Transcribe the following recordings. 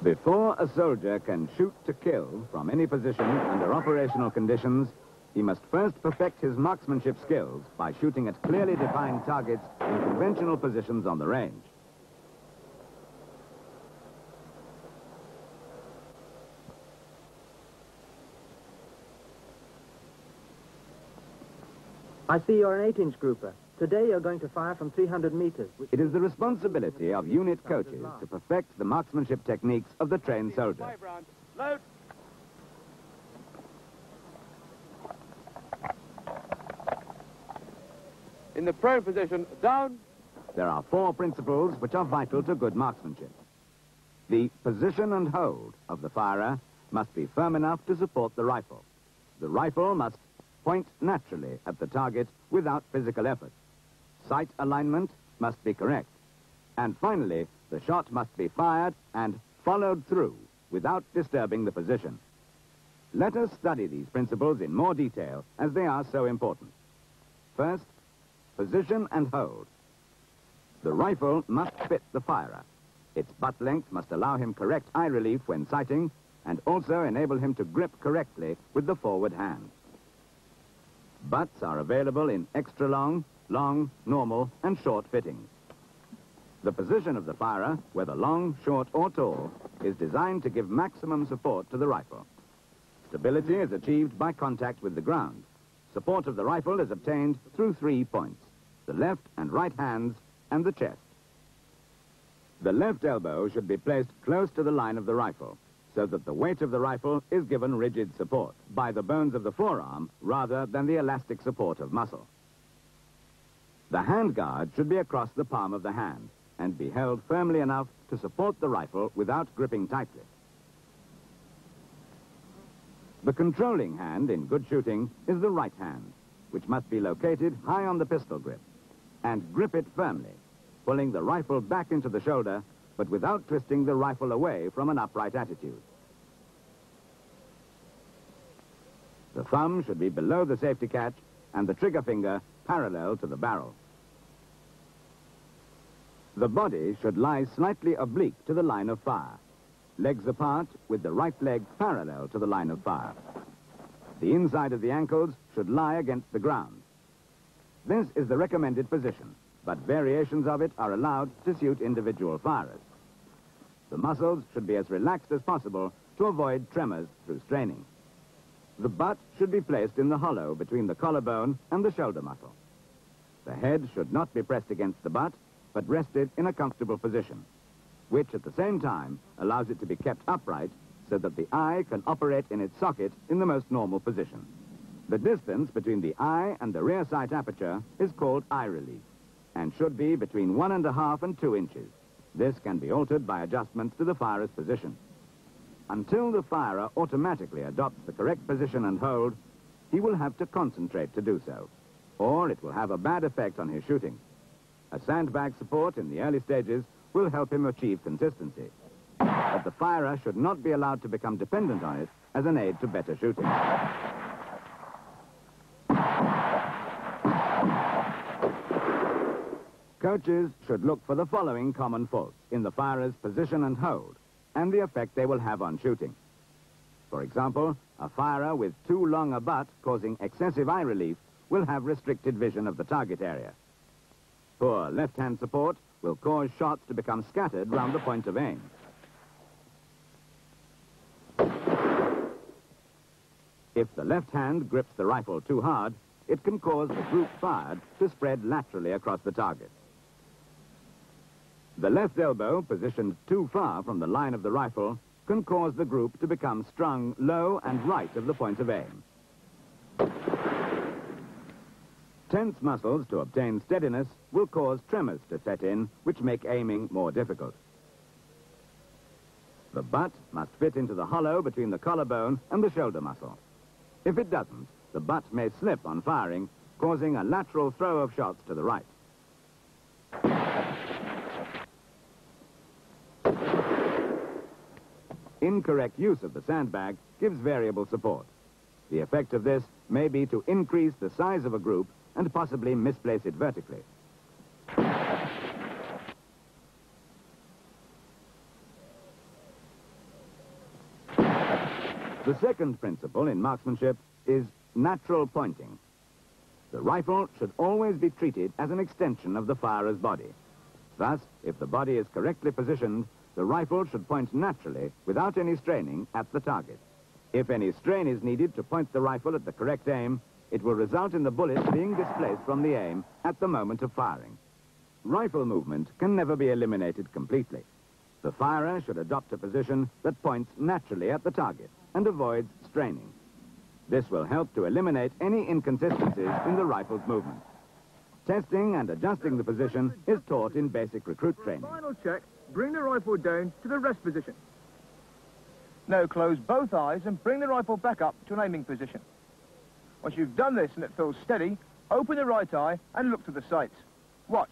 Before a soldier can shoot to kill from any position under operational conditions, he must first perfect his marksmanship skills by shooting at clearly defined targets in conventional positions on the range. I see you're an 8-inch grouper. Today you're going to fire from 300 meters. It is the responsibility of unit coaches to perfect the marksmanship techniques of the trained soldier. Load. In the prone position, down. There are 4 principles which are vital to good marksmanship. The position and hold of the firer must be firm enough to support the rifle. The rifle must point naturally at the target without physical effort. Sight alignment must be correct. And finally, the shot must be fired and followed through without disturbing the position. Let us study these principles in more detail as they are so important. First, position and hold. The rifle must fit the firer. Its butt length must allow him correct eye relief when sighting and also enable him to grip correctly with the forward hand. Butts are available in extra long, long, normal, and short fittings. The position of the firer, whether long, short, or tall, is designed to give maximum support to the rifle. Stability is achieved by contact with the ground. Support of the rifle is obtained through 3 points: the left and right hands and the chest. The left elbow should be placed close to the line of the rifle, so that the weight of the rifle is given rigid support by the bones of the forearm rather than the elastic support of muscle. The handguard should be across the palm of the hand and be held firmly enough to support the rifle without gripping tightly. The controlling hand in good shooting is the right hand, which must be located high on the pistol grip, and grip it firmly, pulling the rifle back into the shoulder, but without twisting the rifle away from an upright attitude. The thumb should be below the safety catch and the trigger finger parallel to the barrel. The body should lie slightly oblique to the line of fire, legs apart with the right leg parallel to the line of fire. The inside of the ankles should lie against the ground. This is the recommended position, but variations of it are allowed to suit individual firers. The muscles should be as relaxed as possible to avoid tremors through straining. The butt should be placed in the hollow between the collarbone and the shoulder muscle. The head should not be pressed against the butt, but rested in a comfortable position, which at the same time allows it to be kept upright so that the eye can operate in its socket in the most normal position. The distance between the eye and the rear sight aperture is called eye relief and should be between 1.5 and 2 inches. This can be altered by adjustments to the firer's position. Until the firer automatically adopts the correct position and hold, he will have to concentrate to do so, or it will have a bad effect on his shooting. A sandbag support in the early stages will help him achieve consistency, but the firer should not be allowed to become dependent on it as an aid to better shooting. Coaches should look for the following common faults in the firer's position and hold, and the effect they will have on shooting. For example, a firer with too long a butt causing excessive eye relief will have restricted vision of the target area. Poor left-hand support will cause shots to become scattered round the point of aim. If the left hand grips the rifle too hard, it can cause the group fired to spread laterally across the target. The left elbow, positioned too far from the line of the rifle, can cause the group to become strung low and right of the point of aim. Tense muscles to obtain steadiness will cause tremors to set in, which make aiming more difficult. The butt must fit into the hollow between the collarbone and the shoulder muscle. If it doesn't, the butt may slip on firing, causing a lateral throw of shots to the right. Incorrect use of the sandbag gives variable support. The effect of this may be to increase the size of a group and possibly misplace it vertically. The second principle in marksmanship is natural pointing. The rifle should always be treated as an extension of the firer's body. Thus, if the body is correctly positioned, the rifle should point naturally without any straining at the target. If any strain is needed to point the rifle at the correct aim, it will result in the bullet being displaced from the aim at the moment of firing. Rifle movement can never be eliminated completely. The firer should adopt a position that points naturally at the target and avoids straining. This will help to eliminate any inconsistencies in the rifle's movement. Testing and adjusting the position is taught in basic recruit training. Final check, bring the rifle down to the rest position. Now close both eyes and bring the rifle back up to an aiming position. Once you've done this and it feels steady, open the right eye and look to the sights. Watch.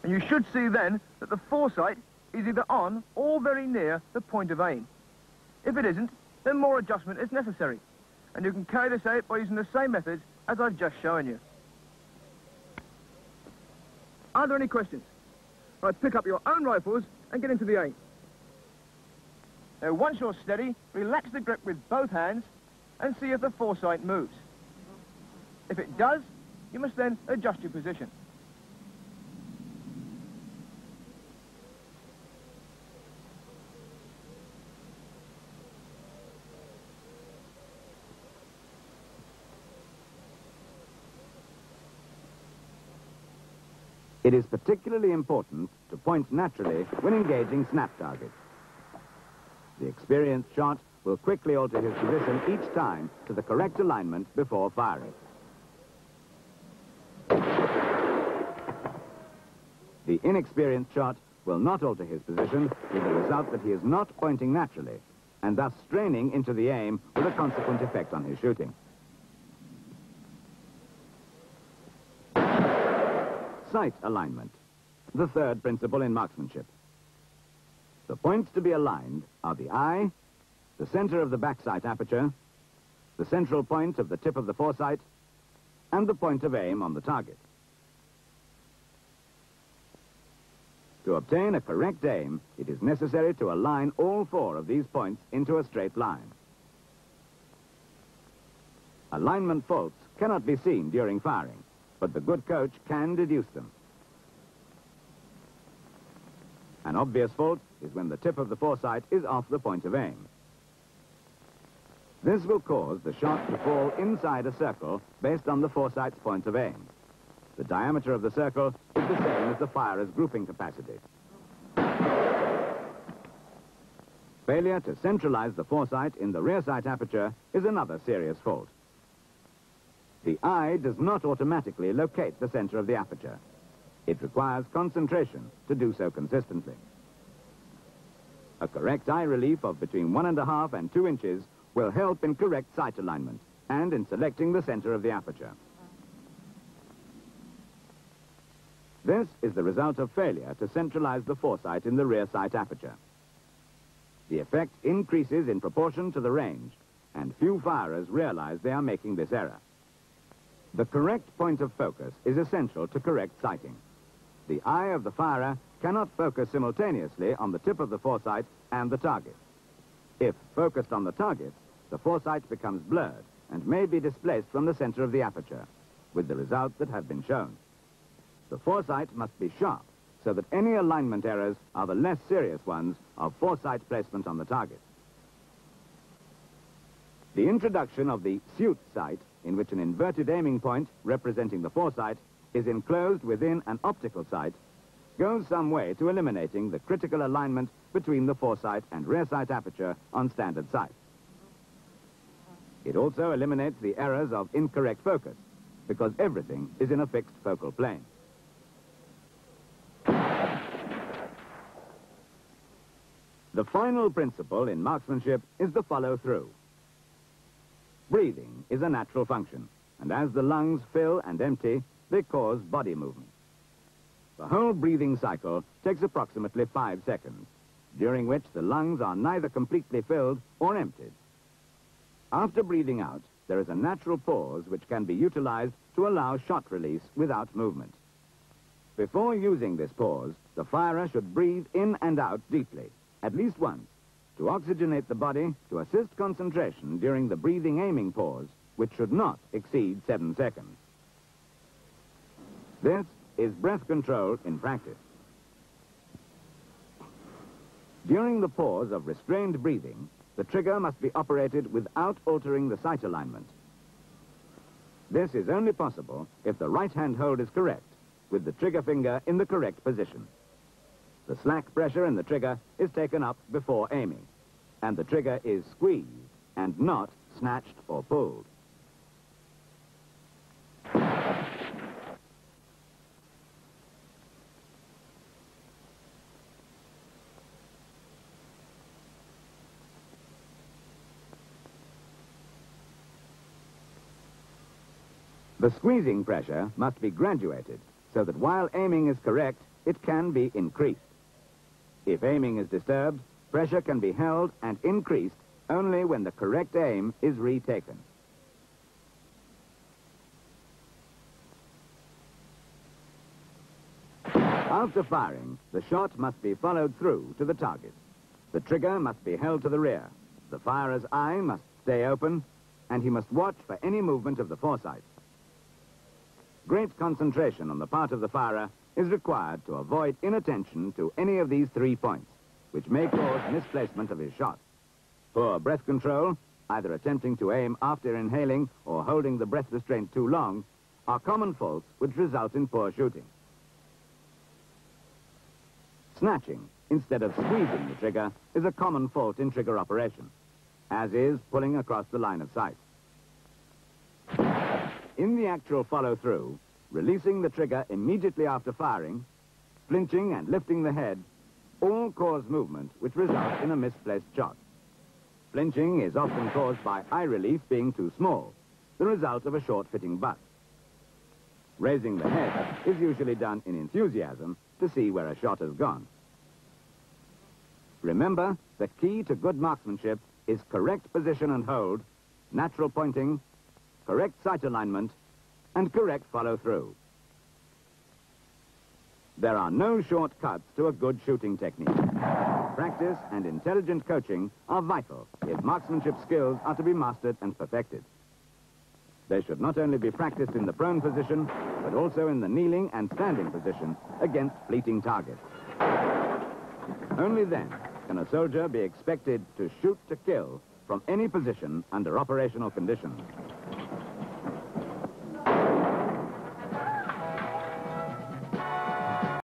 And you should see then that the foresight is either on or very near the point of aim. If it isn't, then more adjustment is necessary. And you can carry this out by using the same methods as I've just shown you. Are there any questions? Right, pick up your own rifles and get into the aim. Now, once you're steady, relax the grip with both hands and see if the foresight moves. If it does, you must then adjust your position. It is particularly important to point naturally when engaging snap targets. The experienced shot will quickly alter his position each time to the correct alignment before firing. The inexperienced shot will not alter his position, with the result that he is not pointing naturally, and thus straining into the aim with a consequent effect on his shooting. Sight alignment, the third principle in marksmanship. The points to be aligned are the eye, the center of the back sight aperture, the central point of the tip of the foresight, and the point of aim on the target. To obtain a correct aim, it is necessary to align all four of these points into a straight line. Alignment faults cannot be seen during firing, but the good coach can deduce them. An obvious fault is when the tip of the foresight is off the point of aim. This will cause the shot to fall inside a circle based on the foresight's point of aim. The diameter of the circle is the same as the firer's grouping capacity. Failure to centralize the foresight in the rear sight aperture is another serious fault. The eye does not automatically locate the center of the aperture. It requires concentration to do so consistently. A correct eye relief of between 1.5 and 2 inches will help in correct sight alignment and in selecting the center of the aperture. This is the result of failure to centralize the foresight in the rear sight aperture. The effect increases in proportion to the range, and few firers realize they are making this error. The correct point of focus is essential to correct sighting. The eye of the firer cannot focus simultaneously on the tip of the foresight and the target. If focused on the target, the foresight becomes blurred and may be displaced from the center of the aperture, with the results that have been shown. The foresight must be sharp, so that any alignment errors are the less serious ones of foresight placement on the target. The introduction of the suit sight, in which an inverted aiming point representing the foresight is enclosed within an optical sight, goes some way to eliminating the critical alignment between the foresight and rear sight aperture on standard sight. It also eliminates the errors of incorrect focus, because everything is in a fixed focal plane. The final principle in marksmanship is the follow-through. Breathing is a natural function, and as the lungs fill and empty, they cause body movement. The whole breathing cycle takes approximately 5 seconds, during which the lungs are neither completely filled or emptied. After breathing out, there is a natural pause which can be utilized to allow shot release without movement. Before using this pause, the firer should breathe in and out deeply, at least once, to oxygenate the body to assist concentration during the breathing aiming pause, which should not exceed 7 seconds. This is breath control in practice. During the pause of restrained breathing, the trigger must be operated without altering the sight alignment. This is only possible if the right-hand hold is correct, with the trigger finger in the correct position. The slack pressure in the trigger is taken up before aiming, and the trigger is squeezed and not snatched or pulled. The squeezing pressure must be graduated so that while aiming is correct, it can be increased. If aiming is disturbed, pressure can be held and increased only when the correct aim is retaken. After firing, the shot must be followed through to the target. The trigger must be held to the rear. The firer's eye must stay open, and he must watch for any movement of the foresight. Great concentration on the part of the firer is required to avoid inattention to any of these 3 points, which may cause misplacement of his shot. Poor breath control, either attempting to aim after inhaling or holding the breath restraint too long, are common faults which result in poor shooting. Snatching, instead of squeezing the trigger, is a common fault in trigger operation, as is pulling across the line of sight. In the actual follow-through, releasing the trigger immediately after firing, flinching and lifting the head, all cause movement which results in a misplaced shot. Flinching is often caused by eye relief being too small, the result of a short-fitting butt. Raising the head is usually done in enthusiasm to see where a shot has gone. Remember, the key to good marksmanship is correct position and hold, natural pointing, correct sight alignment, and correct follow-through. There are no shortcuts to a good shooting technique. Practice and intelligent coaching are vital if marksmanship skills are to be mastered and perfected. They should not only be practiced in the prone position, but also in the kneeling and standing position against fleeting targets. Only then can a soldier be expected to shoot to kill from any position under operational conditions.